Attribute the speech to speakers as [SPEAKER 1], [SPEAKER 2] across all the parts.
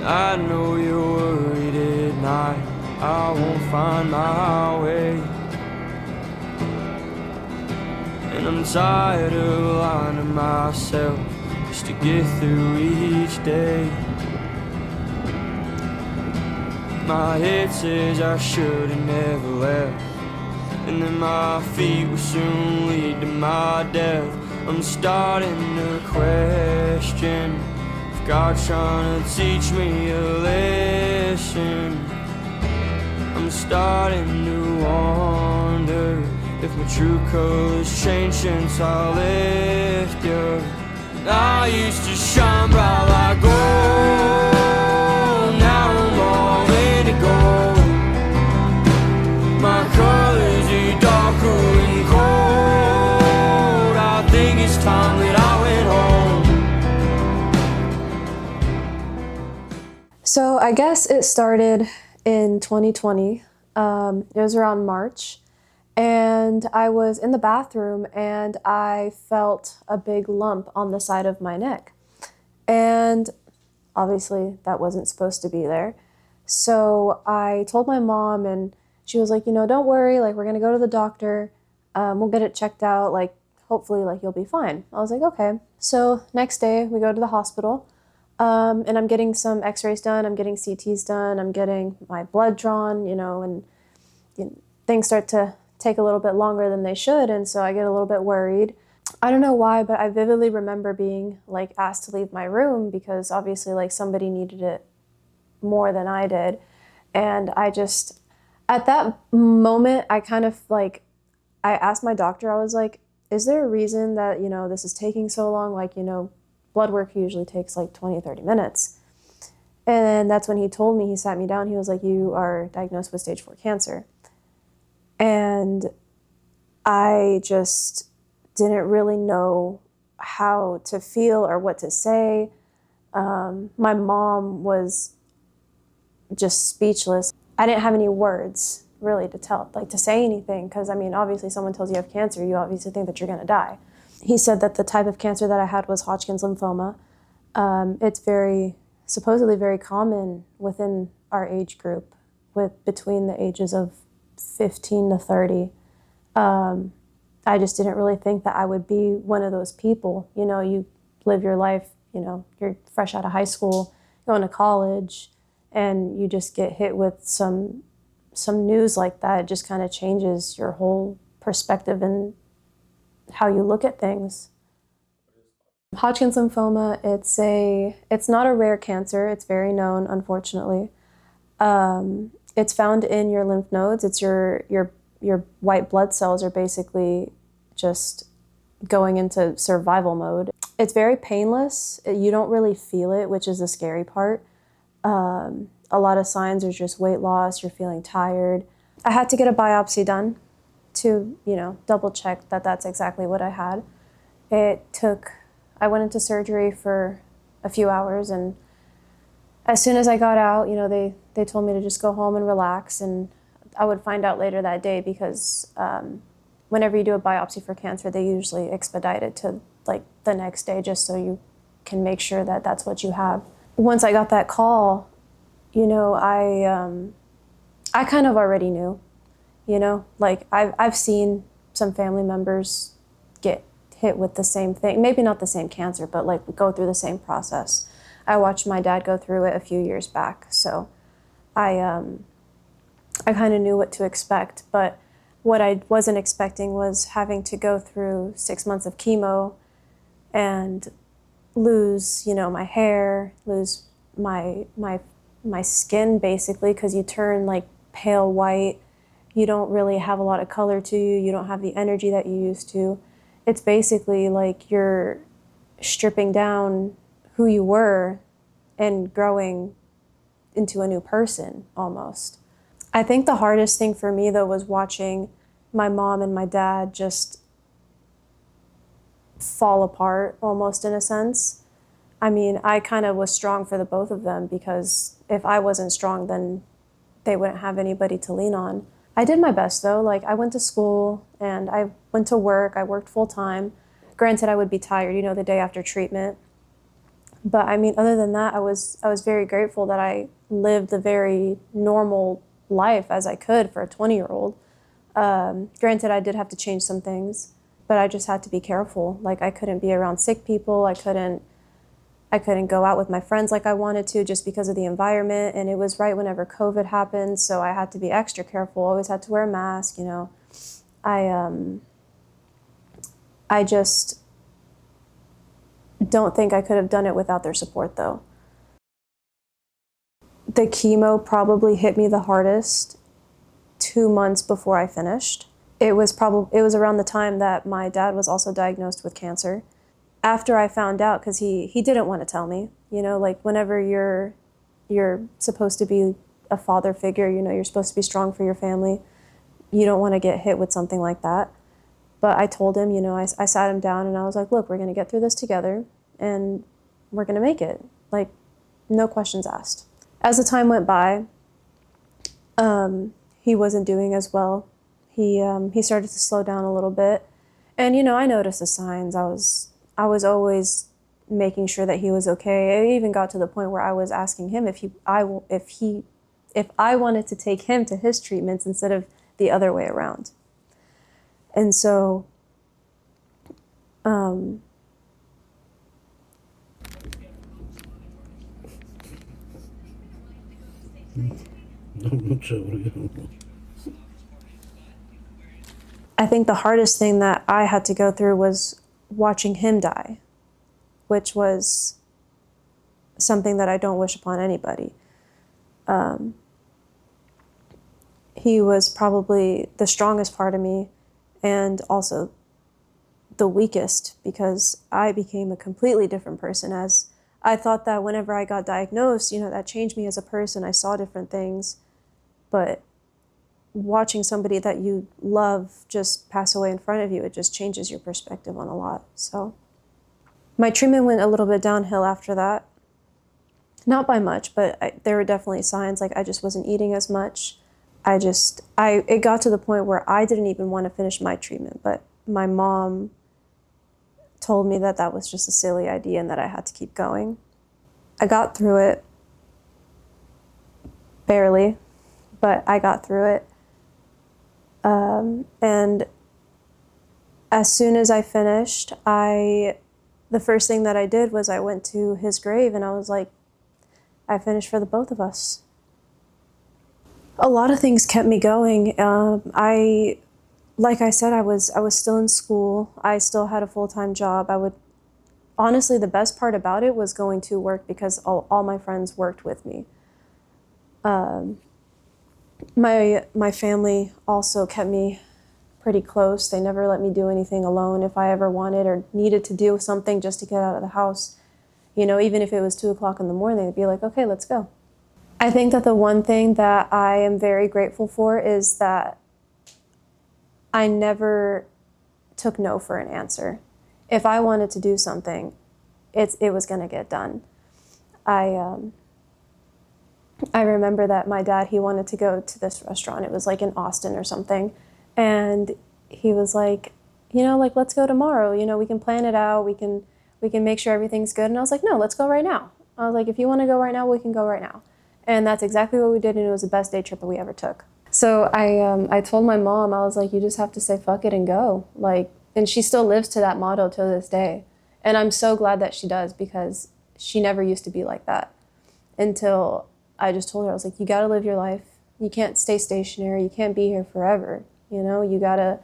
[SPEAKER 1] I know you're worried at night, I won't find my way. And I'm tired of lying to myself just to get through each day. My head says I should have never left, and then my feet will soon lead to my death. I'm starting to question if God's trying to teach me a lesson. I'm starting to wonder if my true colors changed since I left you. I used to shine bright like gold, now I'm all in gold. My colors are darker and cold. I think it's time that I went home.
[SPEAKER 2] So I guess it started in 2020. It was around March, and I was in the bathroom and I felt a big lump on the side of my neck. And obviously that wasn't supposed to be there. So I told my mom, and she was like, don't worry, like, we're gonna go to the doctor. We'll get it checked out, like, hopefully, like, you'll be fine. I was like, okay. So next day we go to the hospital, and I'm getting some x-rays done, I'm getting CTs done, I'm getting my blood drawn, and things start to take a little bit longer than they should, and so I get a little bit worried. I don't know why, but I vividly remember being, like, asked to leave my room because obviously, like, somebody needed it more than I did. And I just, at that moment, I kind of, like, I asked my doctor, I was like, is there a reason that, this is taking so long? Like, blood work usually takes like 20, 30 minutes. And that's when he told me, he sat me down, he was like, you are diagnosed with stage 4 cancer. And I just didn't really know how to feel or what to say. My mom was just speechless. I didn't have any words really to say anything, because obviously someone tells you have cancer, you obviously think that you're gonna die. He said that the type of cancer that I had was Hodgkin's lymphoma. It's supposedly very common within our age group, between the ages of 15 to 30. I just didn't really think that I would be one of those people. You live your life, you're fresh out of high school, going to college, and you just get hit with some news like that. It just kind of changes your whole perspective and how you look at things. Hodgkin's lymphoma, it's not a rare cancer. It's very known, unfortunately. It's found in your lymph nodes. It's your white blood cells are basically just going into survival mode. It's very painless. You don't really feel it, which is the scary part. A lot of signs are just weight loss, you're feeling tired. I had to get a biopsy done to, double check that that's exactly what I had. I went into surgery for a few hours, and as soon as I got out, they told me to just go home and relax, and I would find out later that day because whenever you do a biopsy for cancer, they usually expedite it to like the next day just so you can make sure that that's what you have. Once I got that call, I kind of already knew, like I've seen some family members get hit with the same thing, maybe not the same cancer, but like go through the same process. I watched my dad go through it a few years back, so I kind of knew what to expect. But what I wasn't expecting was having to go through 6 months of chemo and lose, my hair, lose my skin basically, because you turn like pale white. You don't really have a lot of color to you. You don't have the energy that you used to. It's basically like you're stripping down who you were and growing into a new person almost. I think the hardest thing for me though was watching my mom and my dad just fall apart almost, in a sense. I kind of was strong for the both of them, because if I wasn't strong, then they wouldn't have anybody to lean on. I did my best though. Like, I went to school and I went to work. I worked full time. Granted, I would be tired, the day after treatment. But I mean, other than that, I was very grateful that I lived a very normal life as I could for a 20-year-old. Granted, I did have to change some things, but I just had to be careful. Like I couldn't be around sick people. I couldn't go out with my friends like I wanted to just because of the environment. And it was right whenever COVID happened, so I had to be extra careful. Always had to wear a mask. I just don't think I could have done it without their support, though. The chemo probably hit me the hardest 2 months before I finished. It was around the time that my dad was also diagnosed with cancer. After I found out, because he didn't want to tell me, like whenever you're supposed to be a father figure, you're supposed to be strong for your family. You don't want to get hit with something like that. But I told him, I sat him down and I was like, look, we're going to get through this together and we're going to make it. Like, no questions asked. As the time went by, he wasn't doing as well. He started to slow down a little bit. And, I noticed the signs. I was always making sure that he was okay. I even got to the point where I was asking him if I wanted to take him to his treatments instead of the other way around. And so, I think the hardest thing that I had to go through was watching him die, which was something that I don't wish upon anybody. He was probably the strongest part of me and also the weakest, because I became a completely different person. As I thought that whenever I got diagnosed, that changed me as a person. I saw different things, but watching somebody that you love just pass away in front of you, it just changes your perspective on a lot. So my treatment went a little bit downhill after that. Not by much, but there were definitely signs. Like I just wasn't eating as much. It got to the point where I didn't even want to finish my treatment, but my mom told me that that was just a silly idea and that I had to keep going. I got through it, barely, but I got through it. And as soon as I finished, the first thing that I did was I went to his grave and I was like, I finished for the both of us. A lot of things kept me going. Like I said, I was still in school. I still had a full-time job. Honestly, the best part about it was going to work because all my friends worked with me. My family also kept me pretty close. They never let me do anything alone. If I ever wanted or needed to do something just to get out of the house, even if it was 2 o'clock in the morning, they'd be like, okay, let's go. I think that the one thing that I am very grateful for is that I never took no for an answer. If I wanted to do something, it was going to get done. I remember that my dad, he wanted to go to this restaurant. It was like in Austin or something. And he was like, let's go tomorrow. We can plan it out. We can make sure everything's good. And I was like, no, let's go right now. I was like, if you want to go right now, we can go right now. And that's exactly what we did. And it was the best day trip that we ever took. So I told my mom, I was like, you just have to say fuck it and go. And she still lives to that motto to this day. And I'm so glad that she does, because she never used to be like that until I just told her, I was like, you got to live your life. You can't stay stationary. You can't be here forever. You gotta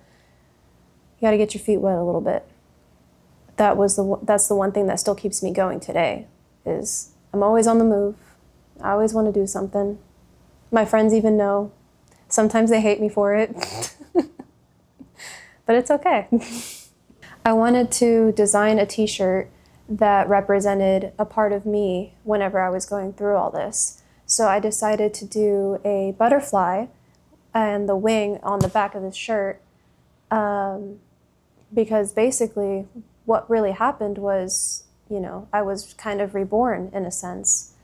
[SPEAKER 2] get your feet wet a little bit. That's the one thing that still keeps me going today, is I'm always on the move. I always want to do something. My friends even know. Sometimes they hate me for it, but it's okay. I wanted to design a t-shirt that represented a part of me whenever I was going through all this. So I decided to do a butterfly and the wing on the back of the shirt, because basically what really happened was, I was kind of reborn in a sense.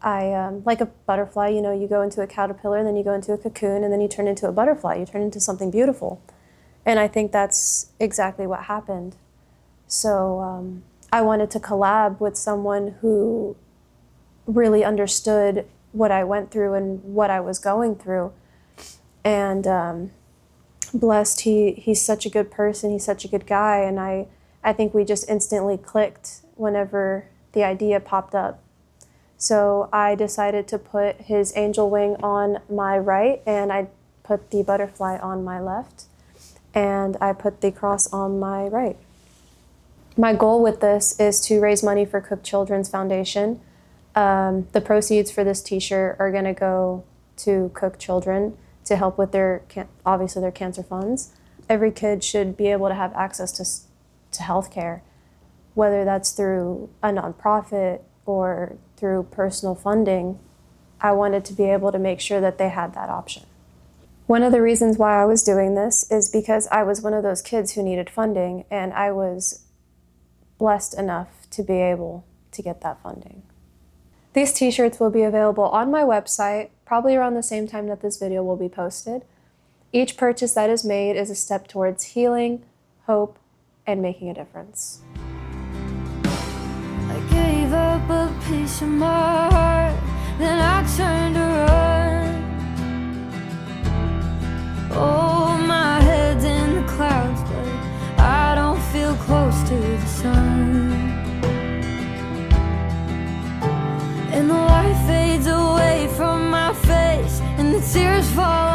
[SPEAKER 2] Like a butterfly, you go into a caterpillar, then you go into a cocoon, and then you turn into a butterfly. You turn into something beautiful. And I think that's exactly what happened. So I wanted to collab with someone who really understood what I went through and what I was going through. And blessed, he's such a good person, he's such a good guy, and I think we just instantly clicked whenever the idea popped up. So I decided to put his angel wing on my right, and I put the butterfly on my left, and I put the cross on my right. My goal with this is to raise money for Cook Children's Foundation. The proceeds for this t-shirt are going to go to Cook Children to help with their cancer funds. Every kid should be able to have access to health care, whether that's through a nonprofit or through personal funding. I wanted to be able to make sure that they had that option. One of the reasons why I was doing this is because I was one of those kids who needed funding, and I was blessed enough to be able to get that funding. These t-shirts will be available on my website probably around the same time that this video will be posted. Each purchase that is made is a step towards healing, hope, and making a difference.
[SPEAKER 3] I gave up a piece of my heart, then I turned to run. Oh, my head's in the clouds, but I don't feel close to the sun. And the light fades away from my face, and the tears fall